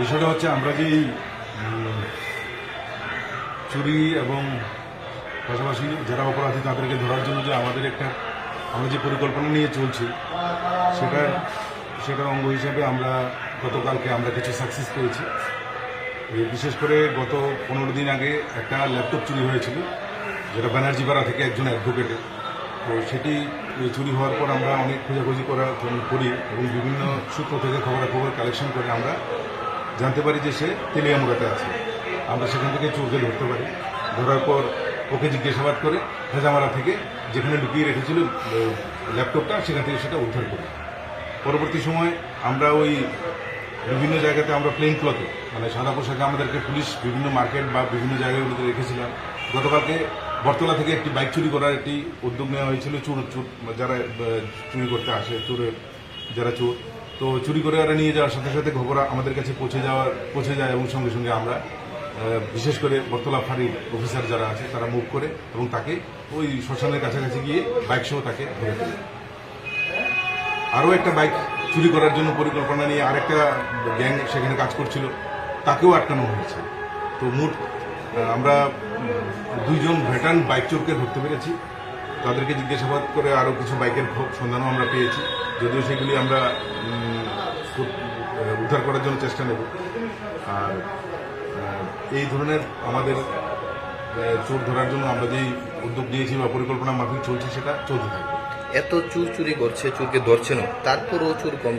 বিষয়টা হচ্ছে আমরা যে চুরি এবং পাশাপাশি যারা অপরাধী তাদেরকে ধরার জন্য যে আমাদের আমরা যে পরিকল্পনা নিয়ে চলছি সেটার অঙ্গ হিসেবে আমরা গতকালকে আমরা কিছু সাকসেস পেয়েছি। বিশেষ করে গত 15 দিন আগে একটা ল্যাপটপ চুরি হয়েছিল, যেটা ব্যানার্জিপাড়া থেকে একজন অ্যাডভোকেটের। তো সেটি চুরি হওয়ার পর আমরা অনেক খোঁজাখুঁজি করি এবং বিভিন্ন সূত্র থেকে খবরাখবর কালেকশন করে আমরা জানতে পারি যে সে তেলিয়ামুড়াতে আছে। আমরা সেখান থেকে চোরকে ধরতে পারি। ধরার পর ওকে জিজ্ঞাসাবাদ করে হেজামারা থেকে যেখানে লুকিয়ে রেখেছিল ল্যাপটপটা সেখান থেকে সেটা উদ্ধার করি। পরবর্তী সময় আমরা ওই বিভিন্ন জায়গাতে আমরা প্লেন ক্লথে মানে সাদা পোশাকে আমাদেরকে পুলিশ বিভিন্ন মার্কেট বা বিভিন্ন জায়গাগুলোতে রেখেছিলাম। গতকালকে বটতলা থেকে একটি বাইক চুরি করার একটি উদ্যোগ নেওয়া হয়েছিল। যারা চুরি করতে আসে যারা চোর, তো চুরি করে ওরা নিয়ে যাওয়ার সাথে সাথে খবর আমাদের কাছে পৌঁছে যায় এবং সঙ্গে সঙ্গে আমরা বিশেষ করে বটতলা ফাঁড়ির অফিসার যারা আছে তারা মুভ করে এবং তাকে ওই শ্মশানের কাছাকাছি গিয়ে বাইক সহ তাকে ধরে ফেলে। আরও একটা বাইক চুরি করার জন্য পরিকল্পনা নিয়ে আরেকটা গ্যাং সেখানে কাজ করছিল, তাকেও আটকানো হয়েছে। তো মোট আমরা 2 জন ভেটারান বাইক চোরকে ধরতে পেরেছি। তাদেরকে জিজ্ঞাসাবাদ করে আরও কিছু বাইকের সন্ধানও আমরা পেয়েছি, যদিও সেগুলি আমরা উদ্ধার করার জন্য চেষ্টা নেব। আর এই ধরনের আমাদের চোর ধরার জন্য আমরা যেই উদ্যোগ দিয়েছি বা পরিকল্পনা মাফিক চলছে সেটা চলতে থাকবে। এত চুরি করছে, চুরকে ধরছে না, তারপরও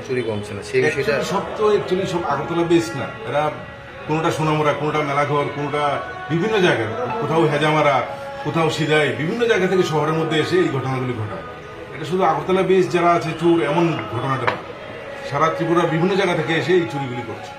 চুরি কমছে না, সেই বিষয়টা সব তো অ্যাকচুয়ালি সব আগরতলা বেস না। এরা কোনোটা সোনামুড়া, কোনোটা মেলাঘর, কোনোটা বিভিন্ন জায়গায়, কোথাও হেজামারা, কোথাও সিদাই, বিভিন্ন জায়গা থেকে শহরের মধ্যে এসে এই ঘটনাগুলি ঘটায়। এটা শুধু আগরতলা বেস যারা আছে চোর এমন ঘটনাটা না, সারা ত্রিপুরার বিভিন্ন জায়গা থেকে এসে এই চুরিগুলি করছে।